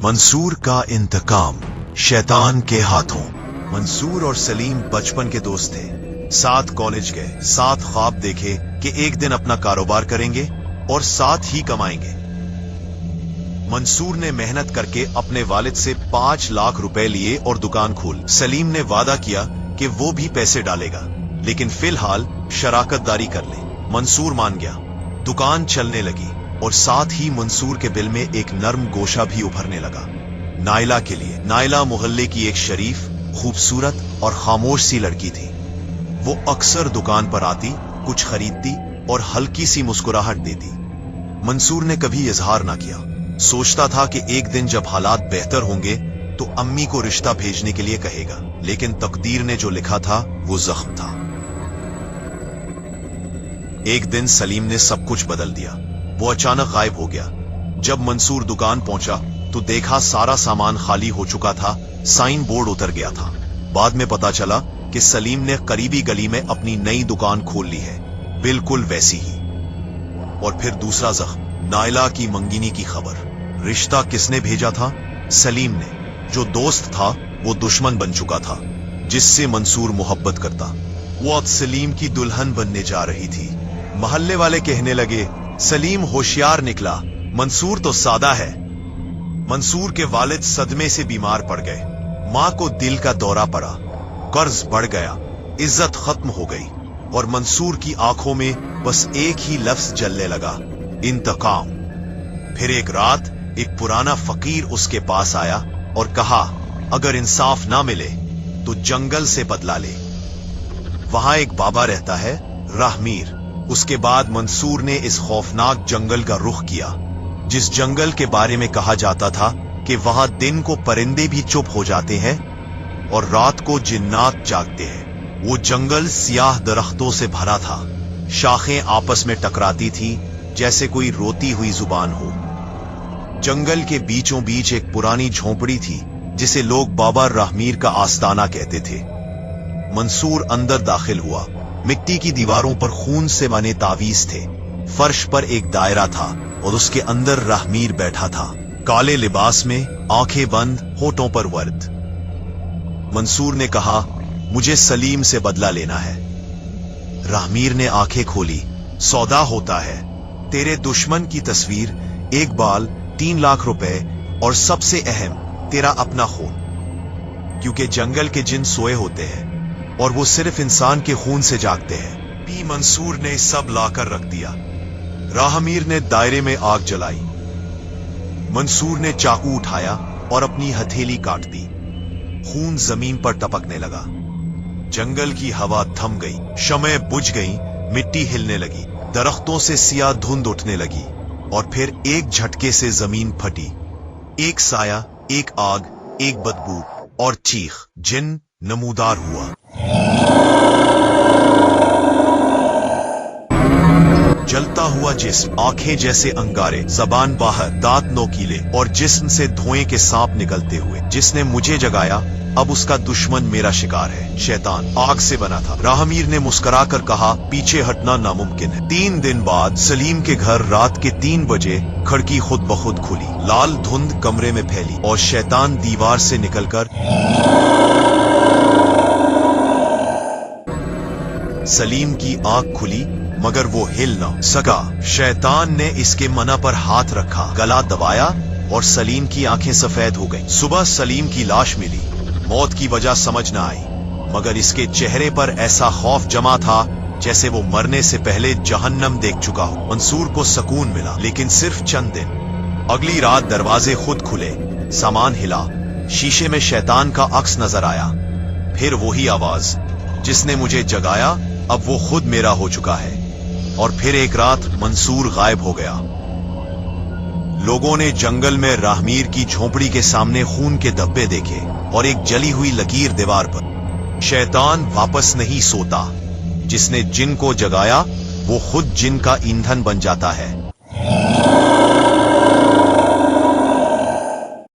मंसूर का इंतकाम शैतान के हाथों। मंसूर और सलीम बचपन के दोस्त थे। साथ कॉलेज गए, साथ ख्वाब देखे कि एक दिन अपना कारोबार करेंगे और साथ ही कमाएंगे। मंसूर ने मेहनत करके अपने वालिद से 5 लाख रुपए लिए और दुकान खोली। सलीम ने वादा किया कि वो भी पैसे डालेगा, लेकिन फिलहाल शराकतदारी कर ले। मंसूर मान गया। दुकान चलने लगी और साथ ही मंसूर के दिल में एक नर्म गोशा भी उभरने लगा, नायला के लिए। नायला मोहल्ले की एक शरीफ, खूबसूरत और खामोश सी लड़की थी। वो अक्सर दुकान पर आती, कुछ खरीदती और हल्की सी मुस्कुराहट देती। मंसूर ने कभी इजहार ना किया। सोचता था कि एक दिन जब हालात बेहतर होंगे तो अम्मी को रिश्ता भेजने के लिए कहेगा, लेकिन तकदीर ने जो लिखा था वो जख्म था। एक दिन सलीम ने सब कुछ बदल दिया। वो अचानक गायब हो गया। जब मंसूर दुकान पहुंचा तो देखा सारा सामान खाली हो चुका था, साइन बोर्ड उतर गया था। बाद में पता चला कि सलीम ने करीबी गली में अपनी नई दुकान खोल ली है, बिल्कुल वैसी ही। और फिर दूसरा जख्म, नायला की मंगनी की खबर। रिश्ता किसने भेजा था? सलीम ने। जो दोस्त था वो दुश्मन बन चुका था, जिससे मंसूर मोहब्बत करता। वो अब सलीम की दुल्हन बनने जा रही थी। मोहल्ले वाले कहने लगे, सलीम होशियार निकला, मंसूर तो सादा है। मंसूर के वालिद सदमे से बीमार पड़ गए। मां को दिल का दौरा पड़ा, कर्ज बढ़ गया, इज्जत खत्म हो गई और मंसूर की आंखों में बस एक ही लफ्ज जलने लगा, इंतकाम। फिर एक रात एक पुराना फकीर उसके पास आया और कहा, अगर इंसाफ ना मिले तो जंगल से बदला ले। वहां एक बाबा रहता है, राहमीर। उसके बाद मंसूर ने इस खौफनाक जंगल का रुख किया, जिस जंगल के बारे में कहा जाता था कि वहां दिन को परिंदे भी चुप हो जाते हैं और रात को जिन्नात जागते हैं। वो जंगल सियाह दरख्तों से भरा था। शाखें आपस में टकराती थी जैसे कोई रोती हुई जुबान हो। जंगल के बीचों बीच एक पुरानी झोंपड़ी थी जिसे लोग बाबा राहमीर का आस्ताना कहते थे। मंसूर अंदर दाखिल हुआ। मिट्टी की दीवारों पर खून से बने तावीज थे। फर्श पर एक दायरा था और उसके अंदर राहमीर बैठा था, काले लिबास में, आंखें बंद, होठों पर वर्द। मंसूर ने कहा, मुझे सलीम से बदला लेना है। राहमीर ने आंखें खोली, सौदा होता है। तेरे दुश्मन की तस्वीर, एक बाल, 3 लाख रुपए और सबसे अहम, तेरा अपना खून। क्योंकि जंगल के जिन सोए होते हैं और वो सिर्फ इंसान के खून से जागते हैं। पी मंसूर ने सब लाकर रख दिया। राहमीर ने दायरे में आग जलाई। मंसूर ने चाकू उठाया और अपनी हथेली काट दी। खून जमीन पर टपकने लगा। जंगल की हवा थम गई, शमएं बुझ गई, मिट्टी हिलने लगी, दरख्तों से सियाह धुंध उठने लगी और फिर एक झटके से जमीन फटी। एक साया, एक आग, एक बदबू और चीख। जिन नमूदार हुआ। जलता हुआ जिस्म, आंखें जैसे अंगारे, जबान बाहर, दांत नोकीले और जिस्म से धुएं के सांप निकलते हुए। जिसने मुझे जगाया अब उसका दुश्मन मेरा शिकार है। शैतान आग से बना था। राहमीर ने मुस्कुराकर कहा, पीछे हटना नामुमकिन है। 3 दिन बाद सलीम के घर रात के 3 बजे खिड़की खुद ब खुद खुली। लाल धुंध कमरे में फैली और शैतान दीवार से निकलकर सलीम की आंख खुली, मगर वो हिल ना सका। शैतान ने इसके मना पर हाथ रखा, गला दबाया और सलीम की आंखें सफेद हो गईं। सुबह सलीम की लाश मिली। मौत की वजह समझ ना आई, मगर इसके चेहरे पर ऐसा खौफ जमा था जैसे वो मरने से पहले जहन्नम देख चुका हो। मंसूर को सुकून मिला, लेकिन सिर्फ चंद दिन। अगली रात दरवाजे खुद खुले, सामान हिला, शीशे में शैतान का अक्स नजर आया। फिर वही आवाज, जिसने मुझे जगाया अब वो खुद मेरा हो चुका है। और फिर एक रात मंसूर गायब हो गया। लोगों ने जंगल में राहमीर की झोंपड़ी के सामने खून के धब्बे देखे और एक जली हुई लकीर दीवार पर। शैतान वापस नहीं सोता। जिसने जिन को जगाया वो खुद जिन का ईंधन बन जाता है।